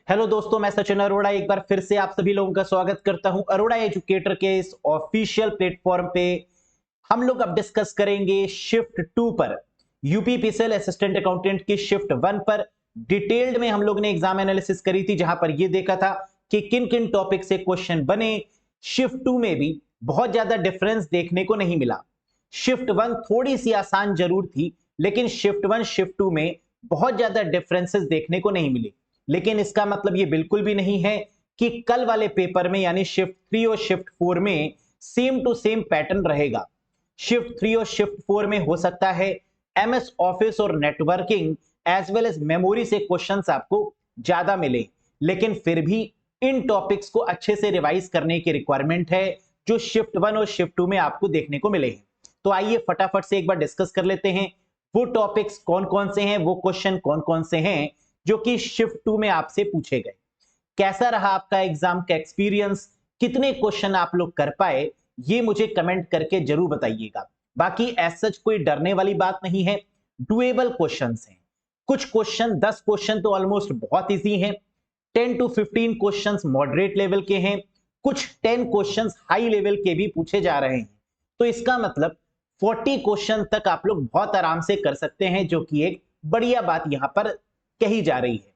Hello दोस्तों, मैं सचिन अरोड़ा एक बार फिर से आप सभी लोगों का स्वागत करता हूं अरोड़ा एजुकेटर के इस ऑफिशियल प्लेटफॉर्म पे। हम लोग अब डिस्कस करेंगे शिफ्ट 2 पर, यूपीपीसीएल असिस्टेंट अकाउंटेंट की शिफ्ट 1 पर। डिटेल्ड में हम लोग ने एग्जाम एनालिसिस करी थी, जहां पर यह देखा था कि किन किन टॉपिक से क्वेश्चन बने। शिफ्ट 2 में भी बहुत ज्यादा डिफरेंस देखने को नहीं मिला। शिफ्ट 1 थोड़ी सी आसान जरूर थी, लेकिन शिफ्ट 1 शिफ्ट 2 में बहुत ज्यादा डिफरेंसेस देखने को नहीं मिले। लेकिन इसका मतलब ये बिल्कुल भी नहीं है कि कल वाले पेपर में यानी शिफ्ट 3 और शिफ्ट 4 में सेम टू सेम पैटर्न रहेगा। शिफ्ट 3 और शिफ्ट 4 में हो सकता है एमएस ऑफिस और networking as well as memory से क्वेश्चंस आपको ज्यादा मिले, लेकिन फिर भी इन टॉपिक्स को अच्छे से रिवाइज करने की रिक्वायरमेंट है जो शिफ्ट 1 और शिफ्ट 2 में आपको देखने को मिले हैं। तो आइए फटाफट से एक बार डिस्कस कर लेते हैं वो टॉपिक्स कौन कौन से हैं, वो क्वेश्चन कौन कौन से हैं जो कि शिफ्ट 2 में आपसे पूछे गए। कैसा रहा आपका एग्जाम का एक्सपीरियंस, कितने क्वेश्चन आप लोग कर पाए, ये मुझे कमेंट करके जरूर बताइएगा। बाकी एज सच कोई डरने वाली बात नहीं है, डुएबल क्वेश्चंस हैं। कुछ क्वेश्चन 10 क्वेश्चन तो ऑलमोस्ट बहुत इजी हैं, 10 टू 15 क्वेश्चंस मॉडरेट लेवल के हैं, कुछ 10 क्वेश्चंस हाई लेवल के भी पूछे जा रहे हैं। तो इसका मतलब 40 क्वेश्चन तक आप लोग बहुत आराम से कर सकते हैं, जो कि एक बढ़िया बात यहां पर कही जा रही है।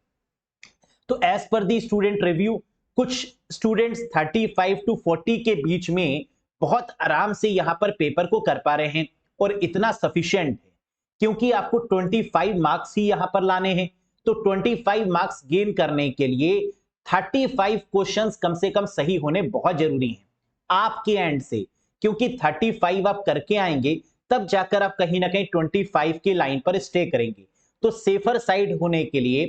तो एज पर दी स्टूडेंट रिव्यू, कुछ स्टूडेंट्स 35 टू 40 के बीच में बहुत आराम से यहां पर पेपर को कर पा रहे हैं, और इतना सफिशिएंट है क्योंकि आपको 25 मार्क्स ही यहां पर लाने हैं। तो 25 मार्क्स गेन करने के लिए 35 क्वेश्चंस कम से कम सही होने बहुत जरूरी हैं आपके एंड से, क्योंकि 35 आप करके आएंगे तब जाकर आप कहीं ना कहीं 25 की लाइन पर स्टे करेंगे। तो सेफर साइड होने के लिए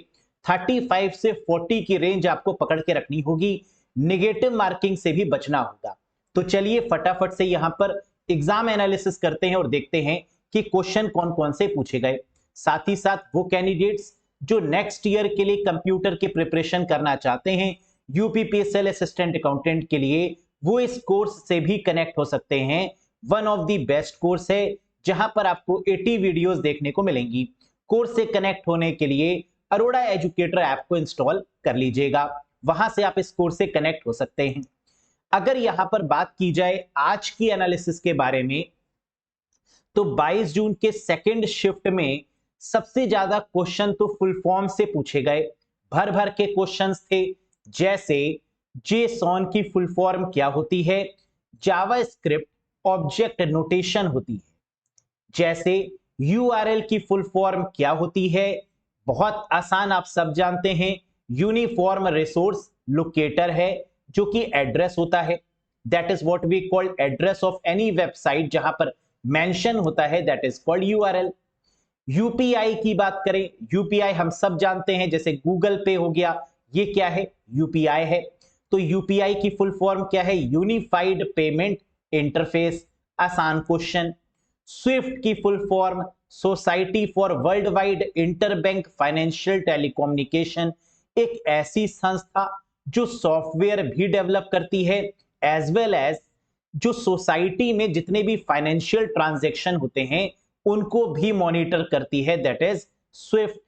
35 से 40 की रेंज आपको पकड़ के रखनी होगी, नेगेटिव मार्किंग से भी बचना होगा। तो चलिए फटाफट से यहां पर एग्जाम एनालिसिस करते हैं और देखते हैं कि क्वेश्चन कौन कौन से पूछे गए। साथ ही साथ वो कैंडिडेट्स जो नेक्स्ट ईयर के लिए कंप्यूटर की प्रिपरेशन करना चाहते हैं यूपीपीएसएल असिस्टेंट अकाउंटेंट के लिए, वो इस कोर्स से भी कनेक्ट हो सकते हैं। One of the best course है जहां पर आपको 80 वीडियोस देखने को मिलेंगी। कोर्स से कनेक्ट होने के लिए अरोड़ा एजुकेटर ऐप को इंस्टॉल कर लीजिएगा, वहां से आप इस कोर्स से कनेक्ट हो सकते हैं। अगर यहां पर बात की जाए आज की एनालिसिस के बारे में, तो 22 जून के सेकंड शिफ्ट में सबसे ज्यादा क्वेश्चन तो फुल फॉर्म से पूछे गए, भर भर के क्वेश्चंस थे। जैसे जेसॉन की फुल फॉर्म क्या होती है, जावास्क्रिप्ट ऑब्जेक्ट नोटेशन होती है। जैसे यूआरएल की फुल फॉर्म क्या होती है, बहुत आसान, आप सब जानते हैं, यूनिफॉर्म रिसोर्स लोकेटर है, जो कि एड्रेस होता है। That is what we called address of any website, जहां पर मेंशन होता है, that is called URL. UPI की बात करें, यूपीआई हम सब जानते हैं, जैसे गूगल पे हो गया, ये क्या है, यूपीआई है। तो यूपीआई की फुल फॉर्म क्या है, यूनिफाइड पेमेंट इंटरफेस, आसान क्वेश्चन। स्विफ्ट की full form society for world wide interbank financial telecommunication, एक ऐसी संस्था जो सॉफ्टवेयर भी डेवलप करती है एज वेल एज जो सोसाइटी में जितने भी फाइनेंशियल ट्रांजैक्शन होते हैं उनको भी मॉनिटर करती है, दैट इज स्विफ्ट।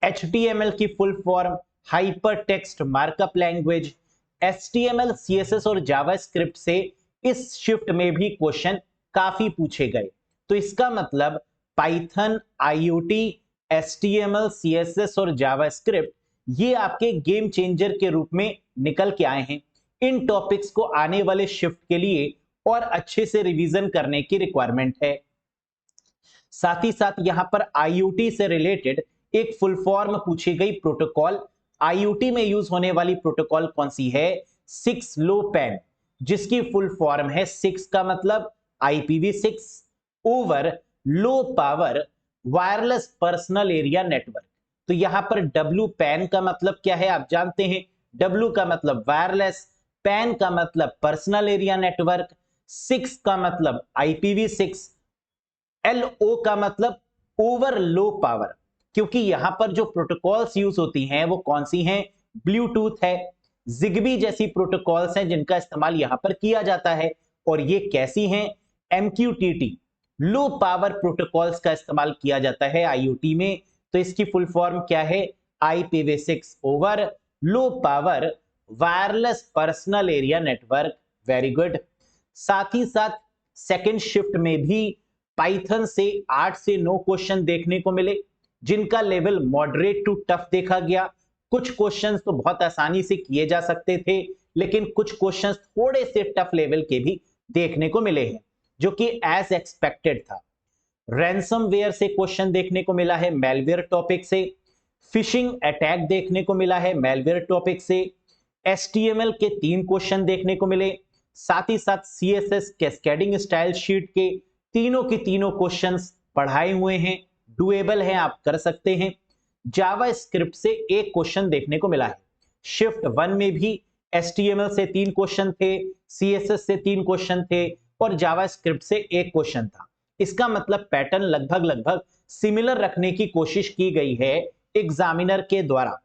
एचटीएमएल की full form hyper text markup language. HTML, CSS और जावास्क्रिप्ट से इस शिफ्ट में भी क्वेश्चन काफी पूछे गए। तो इसका मतलब पाइथन, आईओटी, एचटीएमएल, सीएसएस और जावास्क्रिप्ट ये आपके गेम चेंजर के रूप में निकल के आए हैं। इन टॉपिक्स को आने वाले शिफ्ट के लिए और अच्छे से रिवीजन करने की रिक्वायरमेंट है। साथ ही साथ यहां पर आईओटी से रिलेटेड एक फुल फॉर्म पूछी गई, प्रोटोकॉल। आईओटी में यूज होने वाली प्रोटोकॉल कौन सी है, 6 लो पैन, जिसकी फुल फॉर्म है 6 का मतलब IPv6 over low power wireless personal area network. तो यहां पर डब्ल्यू पैन का मतलब क्या है, आप जानते हैं, डब्ल्यू का मतलब वायरलेस, पैन का मतलब पर्सनल एरिया नेटवर्क, 6 का मतलब IPv6, LO का मतलब ओवर लो पावर। क्योंकि यहां पर जो प्रोटोकॉल्स यूज होती हैं वो कौन सी हैं, ब्लूटूथ है, जिगबी जैसी प्रोटोकॉल्स हैं जिनका इस्तेमाल यहां पर किया जाता है। और ये कैसी हैं, MQTT, लो पावर प्रोटोकॉल्स का इस्तेमाल किया जाता है IoT में। तो इसकी फुल फॉर्म क्या है, IPv6 over low power wireless personal area network, very good. साथ ही साथ सेकेंड शिफ्ट में भी पाइथन से 8 से 9 क्वेश्चन देखने को मिले, जिनका लेवल मॉडरेट टू टफ देखा गया। कुछ क्वेश्चंस तो बहुत आसानी से किए जा सकते थे, लेकिन कुछ क्वेश्चंस थोड़े से टफ लेवल के भी देखने को मिले हैं, जो कि एज एक्सपेक्टेड था। रैंसमवेयर से क्वेश्चन देखने को मिला है, मेलवेयर टॉपिक से। फिशिंग अटैक देखने को मिला है, मेलवेयर टॉपिक से। HTML के 3 क्वेश्चन देखने को मिले, साथ ही साथ CSS कैस्केडिंग स्टाइल शीट के तीनों की तीनों क्वेश्चंस पढ़ाए हुए हैं, डुएबल हैं, आप कर सकते हैं। जावा स्क्रिप्ट से एक क्वेश्चन देखने को मिला है। शिफ्ट 1 में भी HTML से 3 क्वेश्चन थे, CSS से 3 क्वेश्चन थे और जावा स्क्रिप्ट से एक क्वेश्चन था। इसका मतलब पैटर्न लगभग सिमिलर रखने की कोशिश की गई है एग्जामिनर के द्वारा।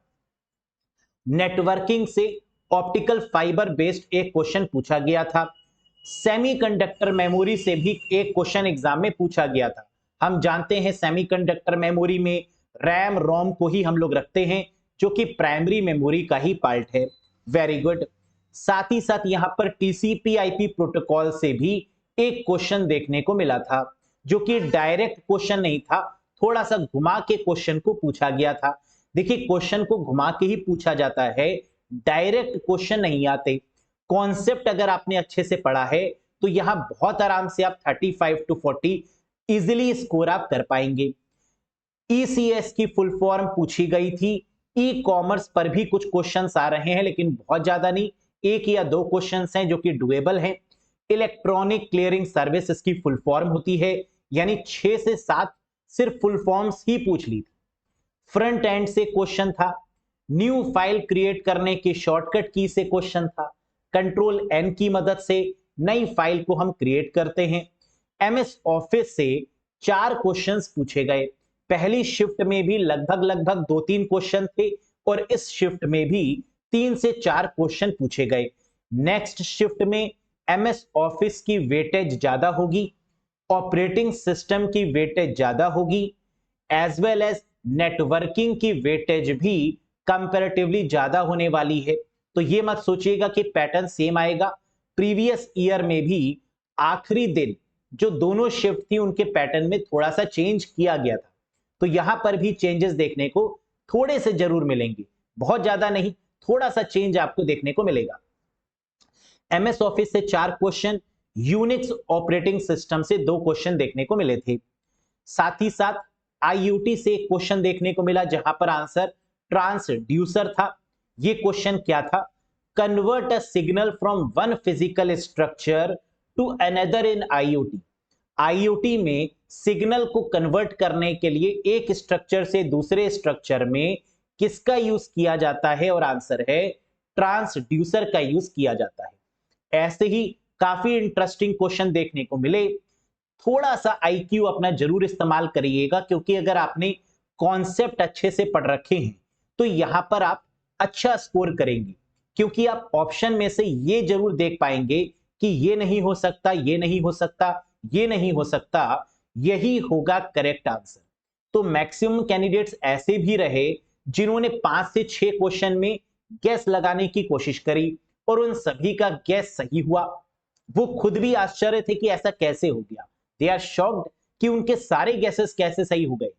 नेटवर्किंग से ऑप्टिकल फाइबर बेस्ड एक क्वेश्चन पूछा गया था। सेमीकंडक्टर मेमोरी से भी एक क्वेश्चन एग्जाम में पूछा गया था। हम जानते हैं सेमीकंडक्टर मेमोरी में रैम रोम को ही हम लोग रखते हैं, जो कि प्राइमरी मेमोरी का ही पार्ट है, वेरी गुड। साथ ही साथ यहां पर TCP/IP प्रोटोकॉल से भी एक क्वेश्चन देखने को मिला था, जो कि डायरेक्ट क्वेश्चन नहीं था, थोड़ा सा घुमा के क्वेश्चन को पूछा गया था। देखिए, क्वेश्चन को घुमा के ही पूछा जाता है, डायरेक्ट क्वेश्चन नहीं आते। कॉन्सेप्ट अगर आपने अच्छे से पढ़ा है तो यहां बहुत आराम से आप 35 to 40 इजिली स्कोर आप कर पाएंगे। ECS की फुल फॉर्म पूछी गई थी। ई कॉमर्स पर भी कुछ क्वेश्चंस आ रहे हैं, लेकिन बहुत ज्यादा नहीं, 1 या 2 क्वेश्चंस हैं जो कि डुएबल हैं। इलेक्ट्रॉनिक क्लियरिंग सर्विस इसकी फुल फॉर्म होती है, यानी 6 से 7 सिर्फ फुल फॉर्म्स ही पूछ ली थी। फ्रंट एंड से क्वेश्चन था। न्यू फाइल क्रिएट करने की शॉर्टकट की से क्वेश्चन था। कंट्रोल N की मदद से नई फाइल को हम क्रिएट करते हैं। MS ऑफिस से 4 क्वेश्चंस पूछे गए। पहली शिफ्ट में भी लगभग 2-3 क्वेश्चन थे और इस शिफ्ट में भी 3 से 4 क्वेश्चन पूछे गए। नेक्स्ट शिफ्ट में MS ऑफिस की वेटेज ज्यादा होगी, ऑपरेटिंग सिस्टम की वेटेज ज्यादा होगी, एज वेल एज नेटवर्किंग की वेटेज भी कंपैरेटिवली ज्यादा होने वाली है। तो ये मत सोचिएगा कि पैटर्न सेम आएगा। प्रीवियस ईयर में भी आखिरी दिन जो दोनों शिफ्ट थी उनके पैटर्न में थोड़ा सा चेंज किया गया था, तो यहां पर भी चेंजेस देखने को थोड़े से जरूर मिलेंगे, बहुत ज्यादा नहीं, थोड़ा सा चेंज आपको देखने को मिलेगा। MS ऑफिस से 4 क्वेश्चन, यूनिक्स ऑपरेटिंग सिस्टम से 2 क्वेश्चन देखने को मिले थे। साथ ही साथ IoT से एक क्वेश्चन देखने को मिला, जहां पर आंसर ट्रांसड्यूसर था। ये क्वेश्चन क्या था? Convert a signal from one physical structure to another in IoT। IoT में सिग्नल को कन्वर्ट करने के लिए एक स्ट्रक्चर से दूसरे स्ट्रक्चर में किसका यूज किया जाता है? और आंसर है ट्रांसड्यूसर का यूज किया जाता है। ऐसे ही काफी इंटरेस्टिंग क्वेश्चन देखने को मिले। थोड़ा सा IQ अपना जरूर इस्तेमाल करिएगा, क्योंकि अगर आपने कॉन्सेप्ट अच्छे से पढ़ रखे हैं तो यहां पर आप अच्छा स्कोर करेंगे, क्योंकि आप ऑप्शन में से ये जरूर देख पाएंगे कि ये नहीं हो सकता, ये नहीं हो सकता, ये नहीं हो सकता, यही होगा करेक्ट आंसर। तो मैक्सिमम कैंडिडेट्स ऐसे भी रहे जिन्होंने 5 से 6 क्वेश्चन में गैस लगाने की कोशिश करी और उन सभी का गैस सही हुआ। वो खुद भी आश्चर्य थे कि ऐसा कैसे हो गया। दे आर शॉक्ड कि उनके सारे गैसेस कैसे सही हो गए।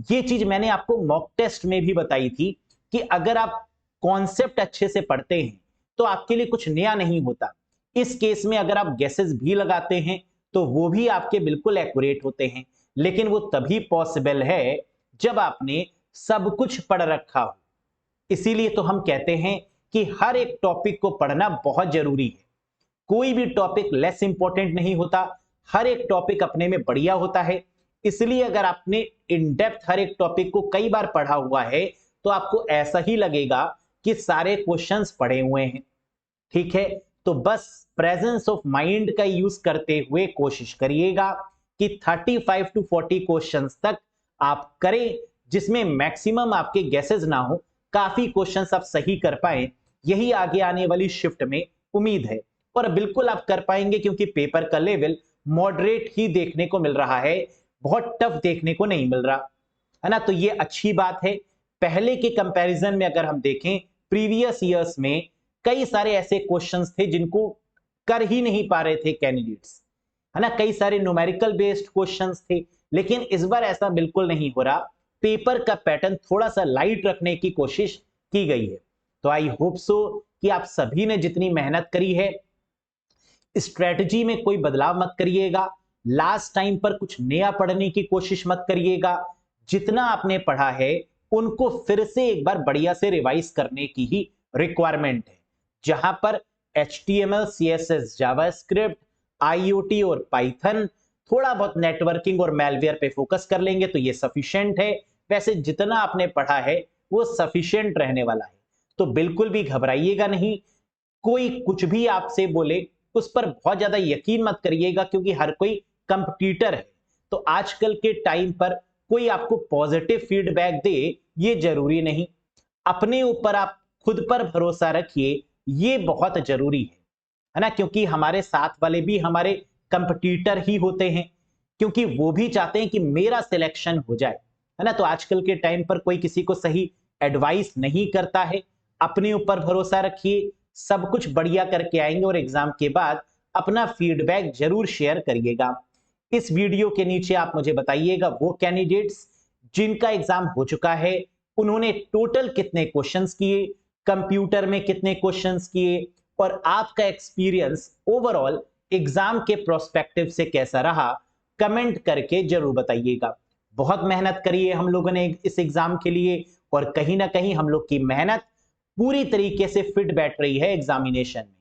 ये चीज मैंने आपको मॉक टेस्ट में भी बताई थी कि अगर आप कॉन्सेप्ट अच्छे से पढ़ते हैं तो आपके लिए कुछ नया नहीं होता। इस केस में अगर आप गैसेस भी लगाते हैं तो वो भी आपके बिल्कुल एक्यूरेट होते हैं, लेकिन वो तभी पॉसिबल है जब आपने सब कुछ पढ़ रखा हो। इसीलिए तो हम कहते हैं कि हर एक टॉपिक को पढ़ना बहुत जरूरी है। कोई भी टॉपिक लेस इंपॉर्टेंट नहीं होता, हर एक टॉपिक अपने में बढ़िया होता है। इसलिए अगर आपने इन डेप्थ हर एक टॉपिक को कई बार पढ़ा हुआ है तो आपको ऐसा ही लगेगा कि सारे क्वेश्चंस पढ़े हुए हैं। ठीक है, तो बस प्रेजेंस ऑफ माइंड का यूज करते हुए कोशिश करिएगा कि 35 to 40 क्वेश्चंस तक आप करें, जिसमें मैक्सिमम आपके गैसेस ना हो, काफी क्वेश्चंस आप सही कर पाए। यही आगे आने वाली शिफ्ट में उम्मीद है, और बिल्कुल आप कर पाएंगे, क्योंकि पेपर का लेवल मॉडरेट ही देखने को मिल रहा है, बहुत टफ देखने को नहीं मिल रहा है ना। तो ये अच्छी बात है। पहले के कंपैरिजन में अगर हम देखें प्रीवियस ईयर्स में कई सारे ऐसे क्वेश्चंस थे जिनको कर ही नहीं पा रहे थे कैंडिडेट्स, है ना। कई सारे न्यूमेरिकल बेस्ड क्वेश्चंस थे, लेकिन इस बार ऐसा बिल्कुल नहीं हो रहा। पेपर का पैटर्न थोड़ा सा लाइट रखने की कोशिश की गई है। तो आई होप सो कि आप सभी ने जितनी मेहनत करी है, स्ट्रेटजी में कोई बदलाव मत करिएगा, लास्ट टाइम पर कुछ नया पढ़ने की कोशिश मत करिएगा। जितना आपने पढ़ा है उनको फिर से एक बार बढ़िया से रिवाइज करने की ही रिक्वायरमेंट है। जहां पर HTML, CSS, जावास्क्रिप्ट, IoT और पाइथन, थोड़ा बहुत नेटवर्किंग और मैलवेयर पे फोकस कर लेंगे तो ये सफिशिएंट है। वैसे जितना आपने पढ़ा है वो सफिशिएंट रहने वाला है, तो बिल्कुल भी घबराइएगा नहीं। कोई कुछ भी आपसे बोले उस पर बहुत ज्यादा यकीन मत करिएगा, क्योंकि हर कोई कंपटीटर है। तो आजकल के टाइम पर कोई आपको पॉजिटिव फीडबैक दे ये जरूरी नहीं। अपने ऊपर आप खुद पर भरोसा रखिए, ये बहुत जरूरी है ना। क्योंकि हमारे साथ वाले भी हमारे कंपटीटर ही होते हैं, क्योंकि वो भी चाहते हैं कि मेरा सिलेक्शन हो जाए, है ना। तो आजकल के टाइम पर कोई किसी को सही एडवाइस नहीं करता है। अपने ऊपर भरोसा रखिए, सब कुछ बढ़िया करके आएंगे और एग्जाम के बाद अपना फीडबैक जरूर शेयर करिएगा। इस वीडियो के नीचे आप मुझे बताइएगा वो कैंडिडेट्स जिनका एग्जाम हो चुका है, उन्होंने टोटल कितने क्वेश्चंस किए, कंप्यूटर में कितने क्वेश्चंस किए, और आपका एक्सपीरियंस ओवरऑल एग्जाम के प्रोस्पेक्टिव से कैसा रहा, कमेंट करके जरूर बताइएगा। बहुत मेहनत करी है हम लोगों ने इस एग्जाम के लिए, और कहीं ना कहीं हम लोग की मेहनत पूरी तरीके से फिट बैठ रही है एग्जामिनेशन में।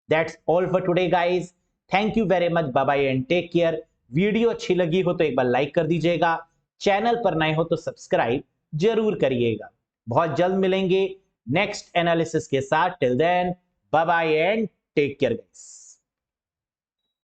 That's all for today guys, thank you very much, bye bye and take care. Video अच्छी लगी हो तो एक बार लाइक कर दीजिएगा, चैनल पर नए हो तो सब्सक्राइब जरूर करिएगा। बहुत जल्द मिलेंगे नेक्स्ट एनालिसिस के साथ। Till then bye bye and take care guys.